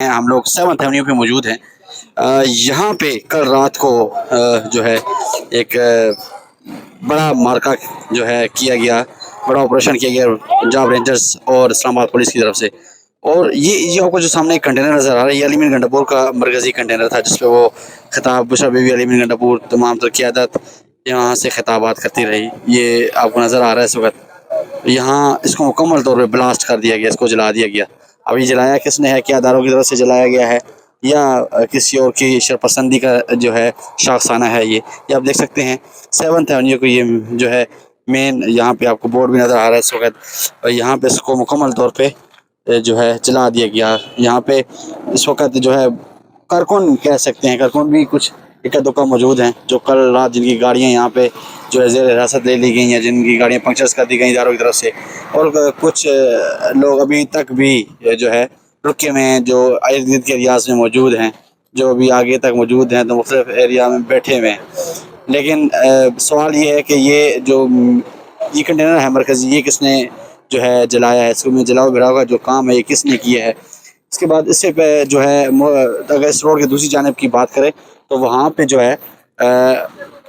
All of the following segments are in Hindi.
हम लोग 7th एवेन्यू पे मौजूद हैं। यहाँ पे कल रात को जो है एक बड़ा मार्का जो है किया गया, बड़ा ऑपरेशन किया गया पंजाब रेंजर्स और इस्लामाबाद पुलिस की तरफ से। और ये आपको जो सामने कंटेनर नज़र आ रहा है, ये अली मीर गंडापुर का मरकज़ी कंटेनर था, जिसपे वो खिताब बुशरा बीवी अली मीर गंडापुर तमाम तर क़यादत यहाँ से खिताबात करती रही। ये आपको नज़र आ रहा है इस वक्त। यहाँ इसको मुकम्मल तौर पे ब्लास्ट कर दिया गया, इसको जला दिया गया। अब ये जलाया किसने है, क्या अदारों की तरफ से जलाया गया है या किसी और की शरपसंदी का जो है शाखसाना है, ये आप देख सकते हैं 7th एवेन्यू को। ये जो है मेन यहाँ पे आपको बोर्ड भी नज़र आ रहा है इस वक्त। और यहाँ पे इसको मुकम्मल तौर पे जो है जला दिया गया। यहाँ पे इस वक्त जो है कारकुन कह सकते हैं, कारकुन भी कुछ इक्का दुक्का मौजूद हैं, जो कल रात जिनकी गाड़ियाँ यहाँ पे जो है ज़ेर हिरासत ले ली गई हैं, जिनकी गाड़ियाँ पंक्चर्स कर दी गई इदारों की तरफ से। और कुछ लोग अभी तक भी जो है रुके हुए हैं, जो इर्द गिर्द के एरियाज़ में मौजूद हैं, जो अभी आगे तक मौजूद हैं, तो मुख्तलिफ एरिया में बैठे हुए हैं। लेकिन सवाल ये है कि ये कंटेनर है मरकज़ी, ये किसने जो है जलाया है, इसको में जलाओ भिड़ाओ का जो काम है ये किसने किया है। इसके बाद इससे पे जो है अगर इस रोड की दूसरी जानिब की बात करें तो वहाँ पे जो है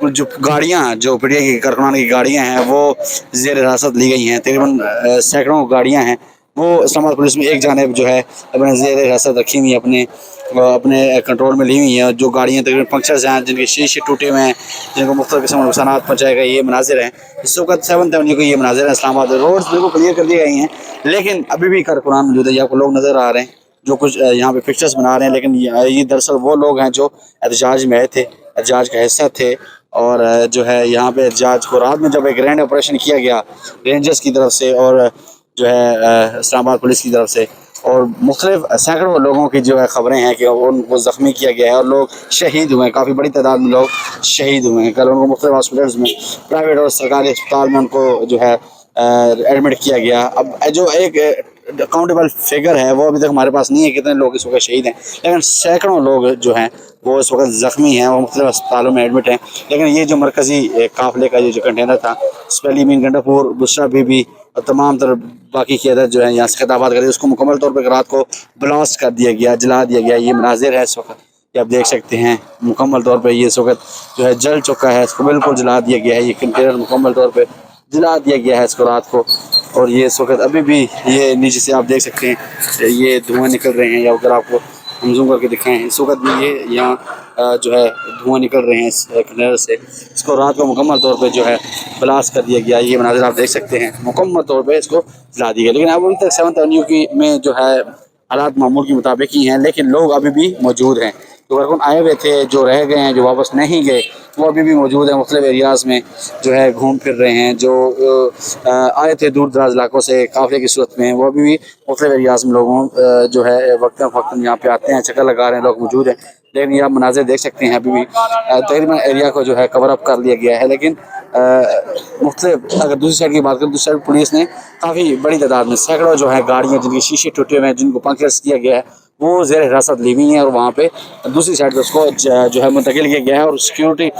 जो गाड़ियाँ, जो पीटीआई की कारकुनान की गाड़ियाँ हैं वो ज़ेर हिरासत ली गई हैं। तकरीबन सैकड़ों गाड़ियाँ हैं वो इस्लामाबाद पुलिस में एक जानिब जो है अपने ज़ेर हिरासत रखी हुई है, अपने कंट्रोल में ली हुई हैं। जो गाड़ियाँ तकरीबन पंक्चर्स हैं, जिनके शीशे टूटे हुए हैं, जिनको मुख्तलिफ किस्म के नुकसानात पहुँचाए गए, ये मनाजिर हैं इस वक्त 7th एवेन्यू के। ये मनाजिर हैं इस्लामाबाद रोड बिल्कुल क्लियर कर दी गई हैं, लेकिन अभी भी कारकुनान मौजूद है। ये आपको लोग नज़र आ रहे हैं जो कुछ यहाँ पे पिक्चर्स बना रहे हैं, लेकिन ये दरअसल वो लोग हैं जो एहतजाज में आए थे, एहतजाज का हिस्सा थे। और जो है यहाँ पे एहतजाज को रात में जब एक ग्रैंड ऑपरेशन किया गया रेंजर्स की तरफ से और जो है इस्लामाबाद पुलिस की तरफ से, और मुख्तलिफ सैकड़ों लोगों की जो है ख़बरें हैं कि उनको ज़ख्मी किया गया है और लोग शहीद हुए हैं। काफ़ी बड़ी तादाद में लोग शहीद हुए हैं। कल उनको मुख्तलिफ हॉस्पिटल्स में, प्राइवेट और सरकारी अस्पताल में उनको जो है एडमिट किया गया। अब जो एक अकाउंटेबल फिगर है वो अभी तक हमारे पास नहीं है कितने लोग इस वक्त शहीद हैं, लेकिन सैकड़ों लोग जो हैं वो इस वक्त ज़ख्मी हैं, वो मुख्तलिफ अस्पतालों में एडमिट हैं। लेकिन ये जो मरकज़ी काफ़िले का ये जो कंटेनर था, इस पर अली मीर गंडापुर, बुशरा बीबी और तमाम तरह बाकी क़यादत जो है यहाँ से खिताबात करी, उसको मुकम्मल तौर पर रात को ब्लास्ट कर दिया गया, जला दिया गया। ये मनाजिर है इस वक्त, ये आप देख सकते हैं मुकम्मल तौर पर ये इस वक्त जो है जल चुका है, इसको बिल्कुल जला दिया गया है। ये कंटेनर मुकम्मल तौर पर जला दिया गया है इसको रात को। और ये इस वक्त अभी भी ये नीचे से आप देख सकते हैं ये धुआं निकल रहे हैं, या अगर आपको हम जूम करके दिखाएं इस वक्त भी ये यहाँ जो है धुआं निकल रहे हैं इस कंटेनर से। इसको रात को मुकम्मल तौर पे जो है ब्लास्ट कर दिया गया। ये मनाज़िर आप देख सकते हैं, मुकम्मल तौर पे इसको जला दिया गया। लेकिन अब अभी तक 7th एवेन्यू की में जो है हालात मामूल के मुताबिक ही हैं, लेकिन लोग अभी भी मौजूद हैं। जो कारकुन आए हुए थे, जो रह गए हैं, जो वापस नहीं गए, वो अभी भी मौजूद हैं, मुख्तलिफ एरियाज़ में जो है घूम फिर रहे हैं। जो आए थे दूर दराज इलाकों से काफ़िले की सूरत में, वो अभी भी मुख्तलिफ एरियाज़ में लोगों जो है वक्तन फ़क्तन यहाँ पे आते हैं, चक्कर लगा रहे हैं, लोग मौजूद हैं। लेकिन ये आप मनाज़िर देख सकते हैं अभी भी तकरीबन एरिया को जो है कवर अप कर लिया गया है। लेकिन मुख्तलिफ अगर दूसरी साइड की बात करें, दूसरी साइड पुलिस ने काफ़ी बड़ी तादाद में सैकड़ों जो है गाड़ियाँ जिनके शीशे टूटे हुए हैं, जिनको पंक्चर्स किया गया है, वो ज़ेर हिरासत ली हुई हैं और वहाँ पे दूसरी साइड पे उसको जो है मुंतकिल किया गया है। और सिक्योरिटी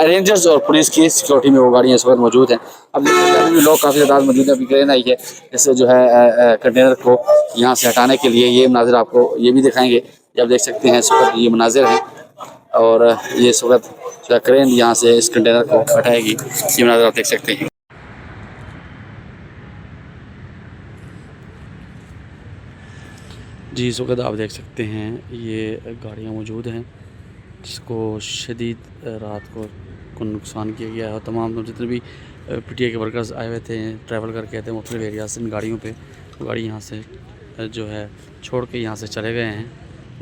रेंजर्स और पुलिस की सिक्योरिटी में वो गाड़ियाँ इस वक्त मौजूद हैं। अब भी लोग काफ़ी तादाद मौजूद हैं। अभी क्रेन आई है इससे जो है कंटेनर को यहाँ से हटाने के लिए। ये मनाज़िर आपको ये भी दिखाएँगे, ये आप देख सकते हैं इस वक्त ये मनाज़िर हैं। और ये इस वक्त जो क्रेन यहाँ से इस कंटेनर को हटाएगी, ये मनाज़िर आप देख सकते हैं। जी, इस वक्त आप देख सकते हैं ये गाड़ियाँ मौजूद हैं जिसको शदीद रात को नुकसान किया गया है। और तमाम जितने भी पीटीआई के वर्कर्स आए हुए थे, ट्रैवल करके आए थे मुख्तलिफ एरिया से इन गाड़ियों पे, वो गाड़ी यहाँ से जो है छोड़ के यहाँ से चले गए हैं।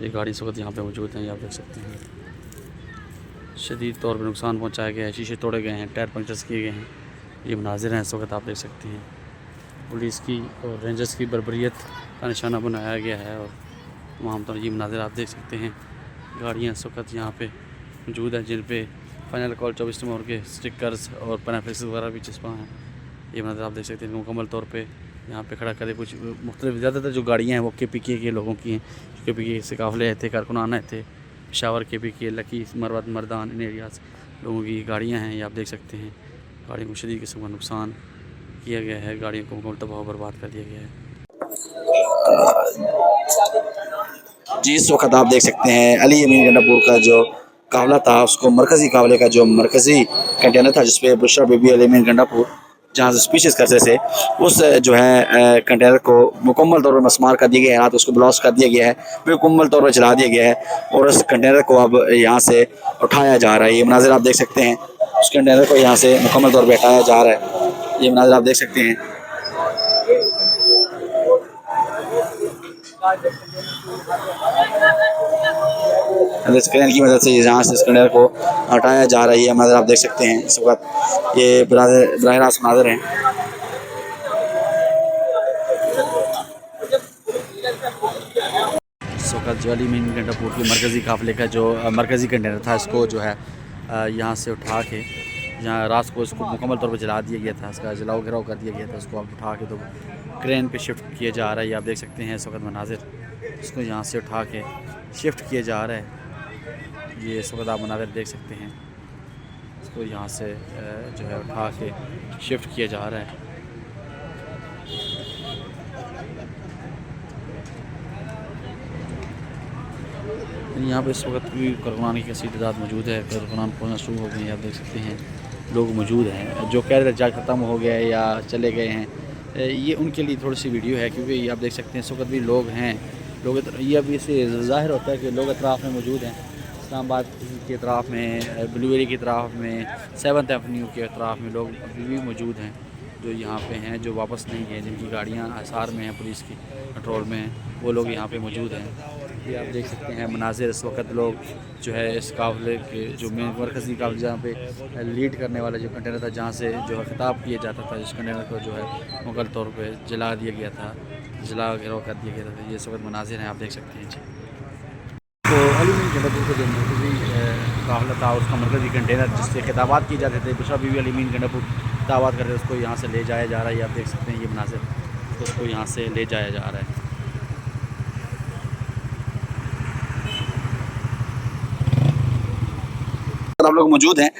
ये गाड़ी इस वक्त यहाँ पे मौजूद हैं, ये आप देख सकते हैं। शदीद तौर पर नुकसान पहुँचाया गया है, शीशे तोड़े गए हैं, टायर पंक्चर्स किए गए हैं। ये मनाजिर हैं इस वक्त आप देख सकते हैं। पुलिस की और रेंजर्स की बर्बरियत का निशाना बनाया गया है। और तमाम तरह ये मनाज़िर आप देख सकते हैं। गाड़ियाँ इस वक्त यहाँ पे मौजूद हैं जिन पे फाइनल कॉल 24 नंबर के स्टिकर्स और पेनाफ्लेक्स वगैरह भी चिपका हैं। ये मनाज़िर आप देख सकते हैं मुकम्मल तौर पे यहाँ पे खड़ा करे। कुछ मुख्तलिफ ज़्यादातर जो गाड़ियाँ हैं वो KPK के लोगों की हैं, KPK से काफ़िले आए थे, कारकुनान आए थे, पेशावर KPK, लकी, मरवत, मरदान, इन एरियाज़ लोगों की गाड़ियाँ हैं। ये आप देख सकते हैं गाड़ियों को शदीद किस्म का नुकसान किया गया है, गाड़ियों को मुकम्मल तबाह बर्बाद कर दिया गया है। जी, इस वक्त आप देख सकते हैं अली अमीन गंडापुर का जो काफिला था, उसको मरकज़ी काफिले का जो मरकज़ी कंटेनर था जिसपे बुशरा बीबी अली अमीन गंडापुर जहाँ से स्पीचेस करते थे, उस जो है कंटेनर को मुकम्मल तौर पर मसमार कर दिया गया है, हाथ उसको ब्लास्ट कर दिया गया है, मुकम्मल तौर पर जला दिया गया है और उस कंटेनर को अब यहाँ से उठाया जा रहा है। ये मनाज़िर आप देख सकते हैं, उस कंटेनर को यहाँ से मुकम्मल तौर पर हटाया जा रहा है। ये मनाज़िर आप देख सकते हैं। इस क्रेन की मदद से यहाँ से इस कंटेनर को हटाया जा रहा है। मनाज़िर आप देख सकते हैं इस वक्त, ये बराह रास्त मनाज़िर हैं। इस वक्त जो अली अमीन गंडापुर के मरकज़ी काफ़िले का जो मरकज़ी कंटेनर था, इसको जो है यहाँ से उठा के यहाँ रात को इसको मुकम्मल तौर पर जला दिया गया था, इसका जलाओ गिराव कर दिया गया था। उसको अब उठा के तो क्रेन पे शिफ्ट किया जा रहा है। ये आप देख सकते हैं इस वक्त मनाज़िर, इसको यहाँ से उठा के शिफ्ट किया जा रहा है। ये इस वक्त आप मनाज़िर देख सकते हैं, इसको यहाँ से जो है उठा के शिफ्ट किया जा रहा है। यहाँ पे इस वक्त भी कारकुनान की कैसी तादाद मौजूद है, कारकुनान पहुँचना शुरू हो गए हैं। आप देख सकते हैं लोग मौजूद हैं जो कह रहे थे जंग ख़त्म हो गया है या चले गए हैं। ये उनके लिए थोड़ी सी वीडियो है क्योंकि ये आप देख सकते हैं इस वक्त भी लोग हैं। लोग ये अभी इससे ज़ाहिर होता है कि लोग अतराफ़ में मौजूद हैं, इस्लामाबाद के अतराफ़ में, ब्लूबेरी की तरफ में, 7th एवेन्यू के अतराफ़ में लोग अभी भी मौजूद हैं जो यहाँ पे हैं, जो वापस नहीं गए, जिनकी गाड़ियाँ हिसार में हैं, पुलिस की कंट्रोल में हैं, वो लोग यहाँ पे मौजूद हैं। ये आप देख सकते हैं मनाज़िर, इस वक्त लोग जो है इस काफ़िले के जो मेन मरकज़ी काफ़िला जहाँ पे लीड करने वाला जो कंटेनर था, जहाँ से जो है ख़िताब किया जाता था, जिस कंटेनर को जो है मुकम्मल तौर पे जला दिया गया था, जला गिराव कर दिया गया था। ये इस वक्त मनाज़िर हैं, आप देख सकते हैं जी। तो अली अमीन गंडापुर का जो मरकज़ी काफ़िला था, उसका मरकज़ी कंटेनर जिससे खिताबात किए जाते थे, बुशरा बीबी अली अमीन गंडापुर खिताबात करते थे, उसको यहाँ से ले जाया जा रहा है। ये आप देख सकते हैं ये मनाज़िर, तो उसको यहाँ से ले जाया जा रहा है। हम लोग मौजूद हैं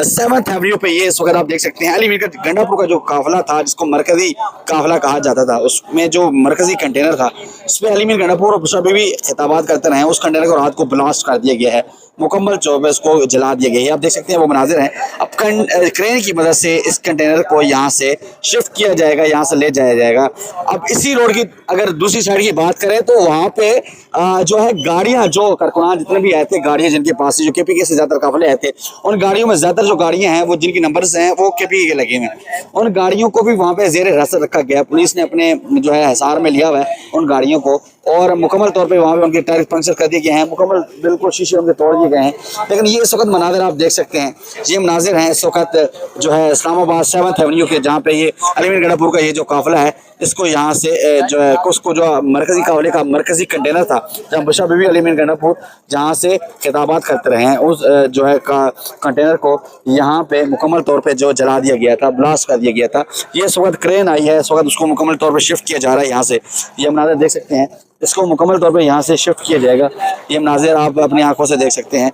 7th एवेन्यू पे। ये इस वक्त आप देख सकते हैं अली अमीन गंडापुर का जो काफिला था, जिसको मरकज़ी काफिला कहा जाता था, उसमें जो मरकज़ी कंटेनर था उसमें अली अमीन गंडापुर और बुशरा बीबी खिताबात करते रहे। उस कंटेनर को रात को ब्लास्ट कर दिया गया है, मुकम्मल तौर पर इसको जला दिया गया है। आप देख सकते हैं वो मनाज़िर हैं। अब क्रेन की मदद से इस कंटेनर को यहाँ से शिफ्ट किया जाएगा, यहाँ से ले जाया जाएगा। अब इसी रोड की अगर दूसरी साइड की बात करें तो वहाँ पे जो है गाड़ियाँ, जो कारकुनान जितने भी आए थे, गाड़ियाँ जिनके पास से जो KPK से ज़्यादातर काफिले आए थे, उन गाड़ियों में ज़्यादातर जो गाड़ियाँ हैं वो जिनकी नंबर्स हैं वो KPK के लगे हुए हैं। उन गाड़ियों को भी वहाँ पे ज़ेर हिरासत रखा गया, पुलिस ने अपने जो है हिसार में लिया हुआ है उन गाड़ियों को, और मुकम्मल तौर पे वहाँ पे उनके टायर पंक्चर कर दिए गए हैं, मुकम्मल बिल्कुल शीशे उनके तोड़ दिए गए हैं। लेकिन ये इस वक्त मनाज़िर आप देख सकते हैं, ये मनाज़िर हैं इस वक्त जो है इस्लामाबाद 7th एवेन्यू के, जहाँ पे ये अली अमीन गंडापुर का ये जो काफिला है, इसको यहाँ से जो है उसको जो मरकज़ी काफिले का मरकज़ी कंटेनर था, जहाँ बुशरा बीबी अली अमीन गंडापुर जहाँ से खिताबात करते रहे हैं, उस जो है कंटेनर को यहाँ पे मुकम्मल तौर पे जो जला दिया गया था, ब्लास्ट कर दिया गया था। ये इस वक्त क्रेन आई है, इस वक्त उसको मुकम्मल तौर पे शिफ्ट किया जा रहा है यहाँ से। ये मनाज़िर देख सकते हैं, इसको मुकम्मल तौर पे यहाँ से शिफ्ट किया जाएगा। ये मनाज़िर आप अपनी आंखों से देख सकते हैं,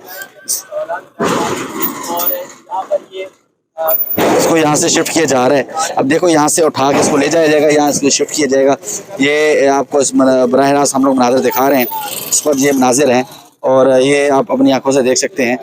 इसको यहाँ से शिफ्ट किया जा रहा है। अब देखो यहाँ से उठा के इसको ले जाया जाएगा, यहाँ से शिफ्ट किया जाएगा। ये आपको इस बराह रास्त हम लोग मनाज़िर दिखा रहे हैं, इस पर ये मनाज़िर हैं और ये आप अपनी आंखों से देख सकते हैं।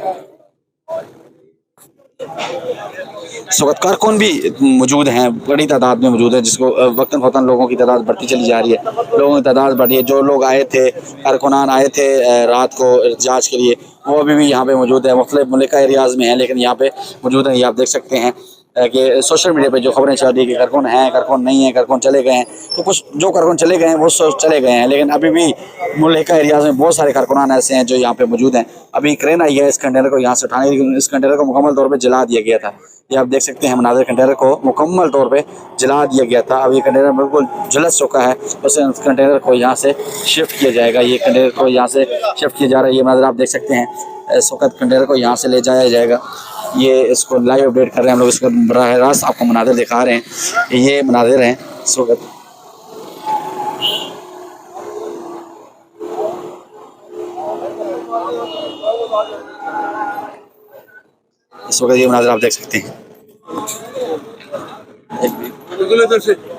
इस वक्त कारकुन भी मौजूद हैं, बड़ी तादाद में मौजूद है, जिसको वक्तन फ़ौतन लोगों की तादाद बढ़ती चली जा रही है, लोगों की तादाद बढ़ी है। जो लोग आए थे, कारकुनान आए थे रात को एहतजाज के लिए, वो अभी भी यहाँ पे मौजूद है, मुख्तलिफ मुल्का एरियाज़ में हैं, लेकिन यहाँ पे मौजूद हैं। ये आप देख सकते हैं कि सोशल मीडिया पे जो खबरें चल रही है कि कारकुन हैं, कारकुन नहीं है, कारकुन चले गए हैं, तो कुछ जो कारकुन चले गए हैं वो चले गए हैं, लेकिन अभी भी मुल्का एरियाज़ में बहुत सारे कारकुनान ऐसे हैं जो यहाँ पे मौजूद हैं। अभी क्रेन आई है इस कंटेनर को यहाँ से उठाने, लेकिन इस कंटेनर को मुकम्मल तौर पर जला दिया गया था। ये आप देख सकते हैं मनाज़िर, कंटेनर को मुकम्मल तौर पे जला दिया गया था। अब ये कंटेनर बिल्कुल झुलस चुका है, बस इस कंटेनर को यहाँ से शिफ्ट किया जाएगा। ये कंटेनर को यहाँ से शिफ्ट किया जा रहा है। ये मनाज़िर आप देख सकते हैं, इस वक्त कंटेनर को यहाँ से ले जाया जाएगा। ये इसको लाइव अपडेट कर रहे हैं हम लोग, इसका बराह रास्त आपको मनाज़िर दिखा रहे हैं। ये मनाज़िर हैं इस वक्त, ये मनाज़िर आप देख सकते हैं।